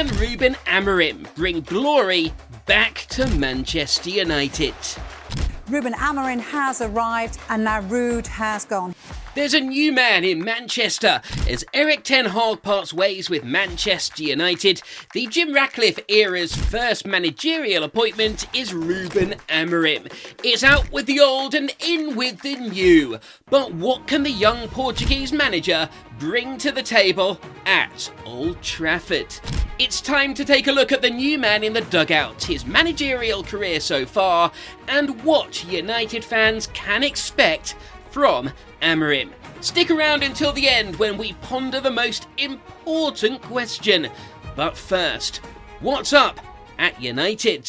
Can Ruben Amorim bring glory back to Manchester United? Ruben Amorim has arrived and now Rude has gone. There's a new man in Manchester. As Erik ten Hag parts ways with Manchester United, the Jim Ratcliffe era's first managerial appointment is Ruben Amorim. It's out with the old and in with the new. But what can the young Portuguese manager bring to the table at Old Trafford? It's time to take a look at the new man in the dugout, his managerial career so far, and what United fans can expect from Amorim. Stick around until the end when we ponder the most important question. But first, what's up at United?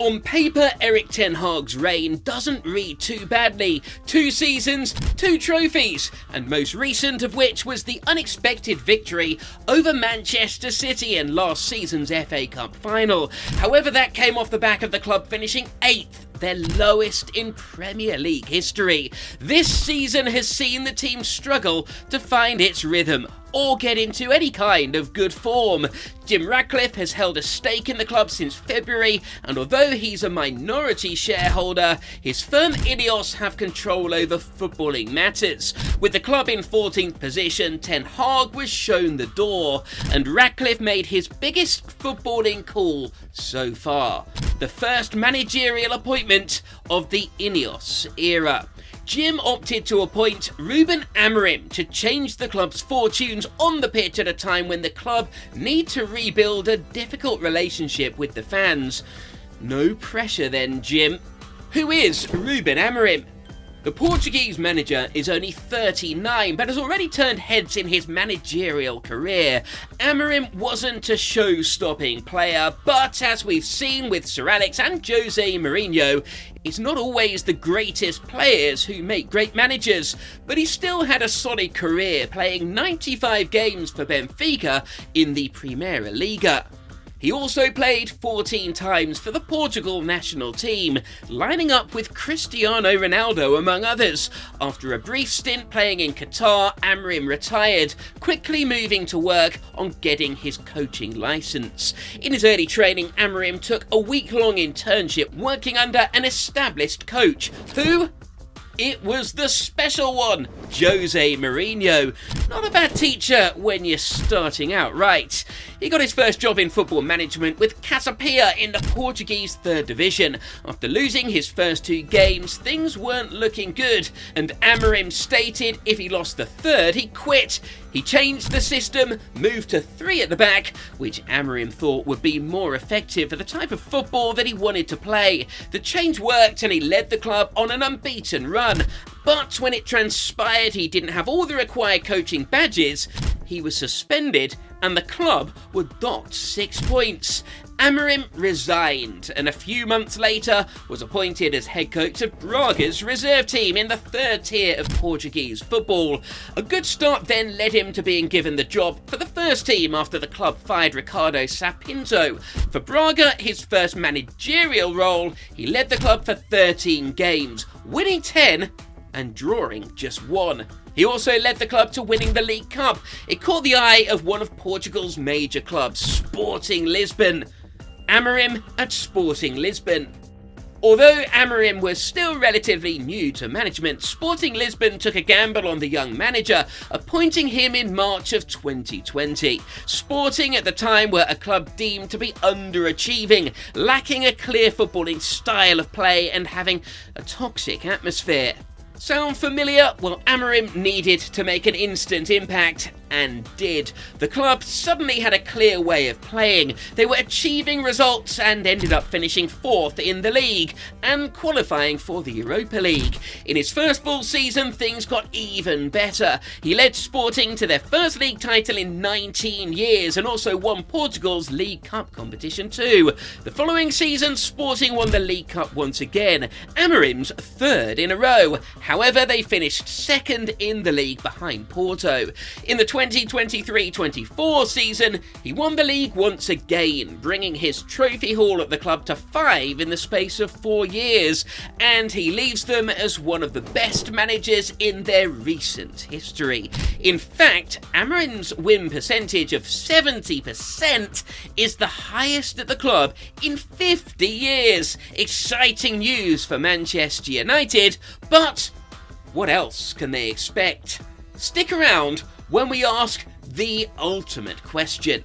On paper, Erik ten Hag's reign doesn't read too badly. 2 seasons, 2 trophies, and most recent of which was the unexpected victory over Manchester City in last season's FA Cup final. However, that came off the back of the club finishing 8th, their lowest in Premier League history. This season has seen the team struggle to find its rhythm or get into any kind of good form. Jim Ratcliffe has held a stake in the club since February, and although he's a minority shareholder, his firm Ineos have control over footballing matters. With the club in 14th position, Ten Hag was shown the door, and Ratcliffe made his biggest footballing call so far. The first managerial appointment of the Ineos era. Jim opted to appoint Ruben Amorim to change the club's fortunes on the pitch at a time when the club need to rebuild a difficult relationship with the fans. No pressure then, Jim. Who is Ruben Amorim? The Portuguese manager is only 39 but has already turned heads in his managerial career. Amorim wasn't a show-stopping player, but as we've seen with Sir Alex and Jose Mourinho, it's not always the greatest players who make great managers, but he still had a solid career playing 95 games for Benfica in the Primeira Liga. He also played 14 times for the Portugal national team, lining up with Cristiano Ronaldo among others. After a brief stint playing in Qatar, Amorim retired, quickly moving to work on getting his coaching licence. In his early training, Amorim took a week-long internship working under an established coach, who? It was the special one, Jose Mourinho. Not a bad teacher when you're starting out, right? He got his first job in football management with Casapia in the Portuguese 3rd Division. After losing his first 2 games, things weren't looking good, and Amorim stated if he lost the 3rd, he quit. He changed the system, moved to 3 at the back, which Amorim thought would be more effective for the type of football that he wanted to play. The change worked and he led the club on an unbeaten run. But when it transpired he didn't have all the required coaching badges, he was suspended and the club were docked 6 points. Amorim resigned and a few months later was appointed as head coach of Braga's reserve team in the 3rd tier of Portuguese football. A good start then led him to being given the job for the first team after the club fired Ricardo Sapinto. For Braga, his first managerial role, he led the club for 13 games, winning 10 and drawing just 1. He also led the club to winning the League Cup. It caught the eye of one of Portugal's major clubs, Sporting Lisbon. Amorim at Sporting Lisbon. Although Amorim was still relatively new to management, Sporting Lisbon took a gamble on the young manager, appointing him in March of 2020. Sporting at the time were a club deemed to be underachieving, lacking a clear footballing style of play and having a toxic atmosphere. Sound familiar? Well, Amorim needed to make an instant impact, and did. The club suddenly had a clear way of playing. They were achieving results and ended up finishing 4th in the league and qualifying for the Europa League. In his first full season, things got even better. He led Sporting to their first league title in 19 years and also won Portugal's League Cup competition too. The following season, Sporting won the League Cup once again, Amorim's 3rd in a row. However, they finished 2nd in the league behind Porto. In the 2023-24 season, he won the league once again, bringing his trophy haul at the club to 5 in the space of 4 years, and he leaves them as one of the best managers in their recent history. In fact, Amorim's win percentage of 70% is the highest at the club in 50 years. Exciting news for Manchester United, but what else can they expect? Stick around when we ask the ultimate question.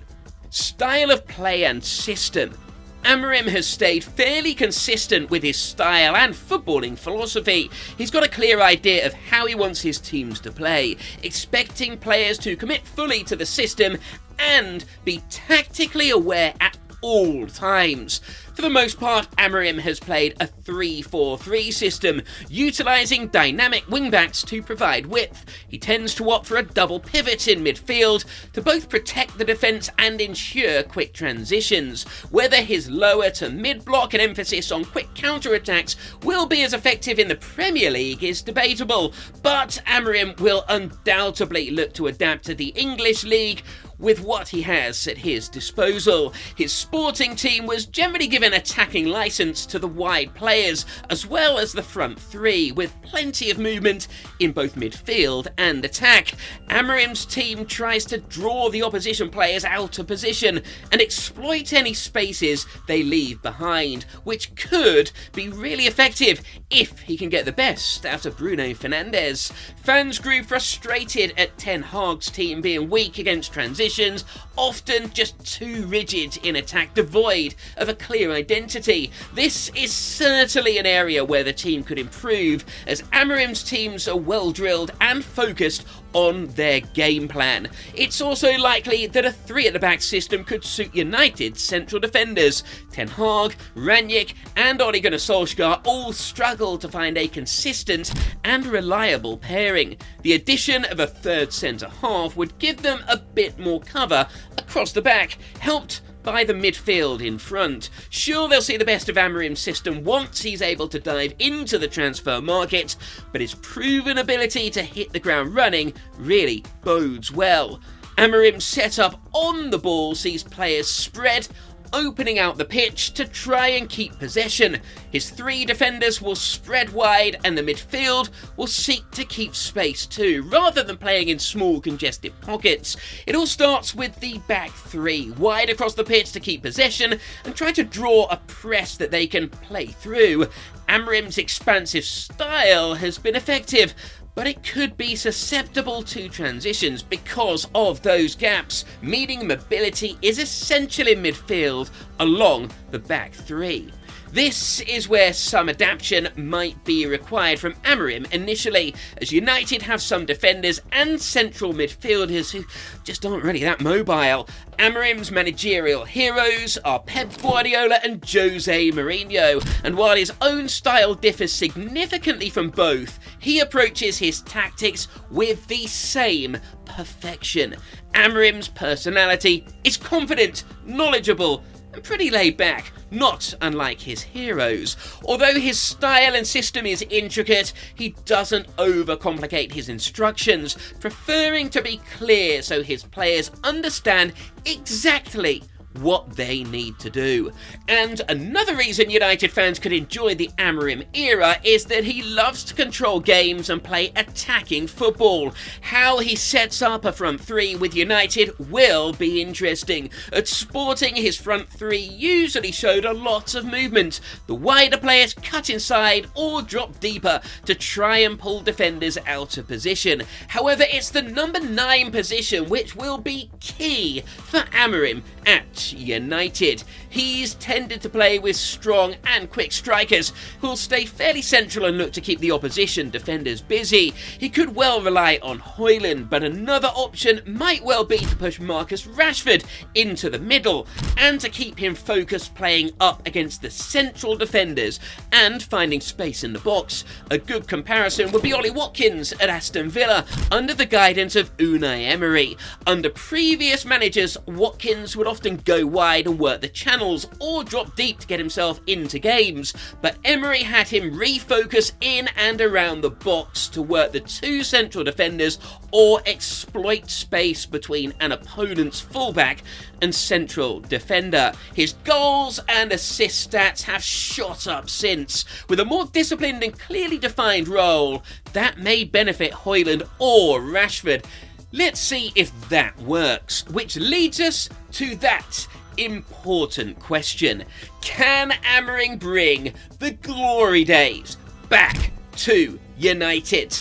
Style of play and system. Amorim has stayed fairly consistent with his style and footballing philosophy. He's got a clear idea of how he wants his teams to play, expecting players to commit fully to the system and be tactically aware at all times. For the most part, Amorim has played a 3-4-3 system, utilising dynamic wingbacks to provide width. He tends to opt for a double pivot in midfield to both protect the defence and ensure quick transitions. Whether his lower to mid block and emphasis on quick counter-attacks will be as effective in the Premier League is debatable, but Amorim will undoubtedly look to adapt to the English League with what he has at his disposal. His Sporting team was generally given attacking licence to the wide players as well as the front three, with plenty of movement in both midfield and attack. Amorim's team tries to draw the opposition players out of position and exploit any spaces they leave behind, which could be really effective if he can get the best out of Bruno Fernandes. Fans grew frustrated at Ten Hag's team being weak against transitions, often just too rigid in attack, devoid of a clear identity. This is certainly an area where the team could improve, as Amorim's teams are well drilled and focused on their game plan. It's also likely that a 3 at the back system could suit United's central defenders. Ten Hag, Rangnick and Ole Gunnar Solskjaer all struggle to find a consistent and reliable pairing. The addition of a third centre half would give them a bit more cover across the back, helped by the midfield in front. Sure, they'll see the best of Amorim's system once he's able to dive into the transfer market, but his proven ability to hit the ground running really bodes well. Amorim's setup on the ball sees players spread, opening out the pitch to try and keep possession. His 3 defenders will spread wide and the midfield will seek to keep space too, rather than playing in small congested pockets. It all starts with the back 3, wide across the pitch to keep possession and try to draw a press that they can play through. Amorim's expansive style has been effective, but it could be susceptible to transitions because of those gaps, meaning mobility is essential in midfield along the back 3. This is where some adaptation might be required from Amorim initially, as United have some defenders and central midfielders who just aren't really that mobile. Amorim's managerial heroes are Pep Guardiola and Jose Mourinho, and while his own style differs significantly from both, he approaches his tactics with the same perfection. Amorim's personality is confident, knowledgeable, and pretty laid back, not unlike his heroes. Although his style and system is intricate, he doesn't overcomplicate his instructions, preferring to be clear so his players understand exactly what they need to do. And another reason United fans could enjoy the Amorim era is that he loves to control games and play attacking football. How he sets up a front 3 with United will be interesting. At Sporting, his front 3 usually showed a lot of movement. The wider players cut inside or drop deeper to try and pull defenders out of position. However, it's the number 9 position which will be key for Amorim at United. He's tended to play with strong and quick strikers who'll stay fairly central and look to keep the opposition defenders busy. He could well rely on Højlund, but another option might well be to push Marcus Rashford into the middle and to keep him focused playing up against the central defenders and finding space in the box. A good comparison would be Ollie Watkins at Aston Villa under the guidance of Unai Emery. Under previous managers, Watkins would often go wide and work the channel, channels or drop deep to get himself into games, but Emery had him refocus in and around the box to work the two central defenders or exploit space between an opponent's fullback and central defender. His goals and assist stats have shot up since, with a more disciplined and clearly defined role that may benefit Højlund or Rashford. Let's see if that works, which leads us to that important question. Can Amorim bring the glory days back to United?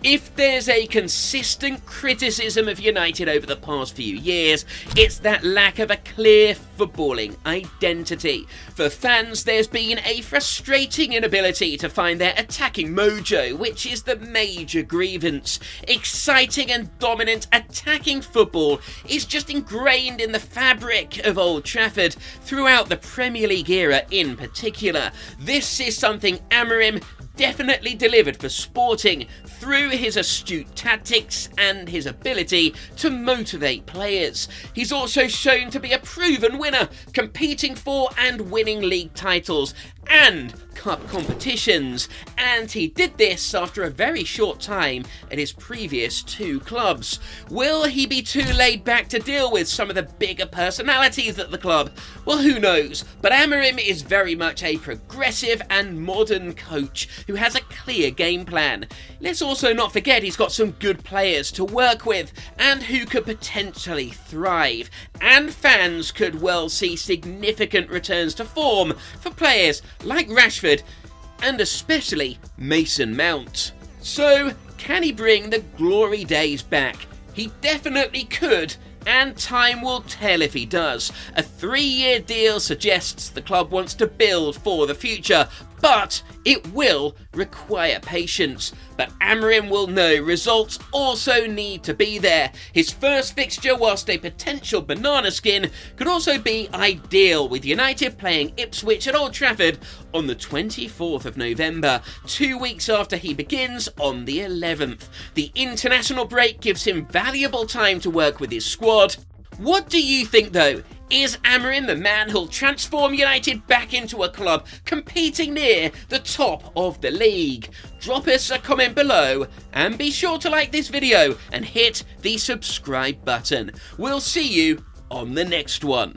If there's a consistent criticism of United over the past few years, it's that lack of a clear footballing identity. For fans, there's been a frustrating inability to find their attacking mojo, which is the major grievance. Exciting and dominant attacking football is just ingrained in the fabric of Old Trafford throughout the Premier League era in particular. This is something Amorim definitely delivered for Sporting through his astute tactics and his ability to motivate players. He's also shown to be a proven winner, competing for and winning league titles and cup competitions, and he did this after a very short time at his previous two clubs. Will he be too laid back to deal with some of the bigger personalities at the club? Well, who knows, but Amorim is very much a progressive and modern coach who has a clear game plan. Let's also not forget he's got some good players to work with and who could potentially thrive, and fans could well see significant returns to form for players like Rashford and especially Mason Mount. So, can he bring the glory days back? He definitely could, and time will tell if he does. A 3-year deal suggests the club wants to build for the future, but it will require patience. But Amorim will know results also need to be there. His first fixture, whilst a potential banana skin, could also be ideal, with United playing Ipswich at Old Trafford on the 24th of November, 2 weeks after he begins on the 11th. The international break gives him valuable time to work with his squad. What do you think though? Is Amorim the man who'll transform United back into a club competing near the top of the league? Drop us a comment below and be sure to like this video and hit the subscribe button. We'll see you on the next one.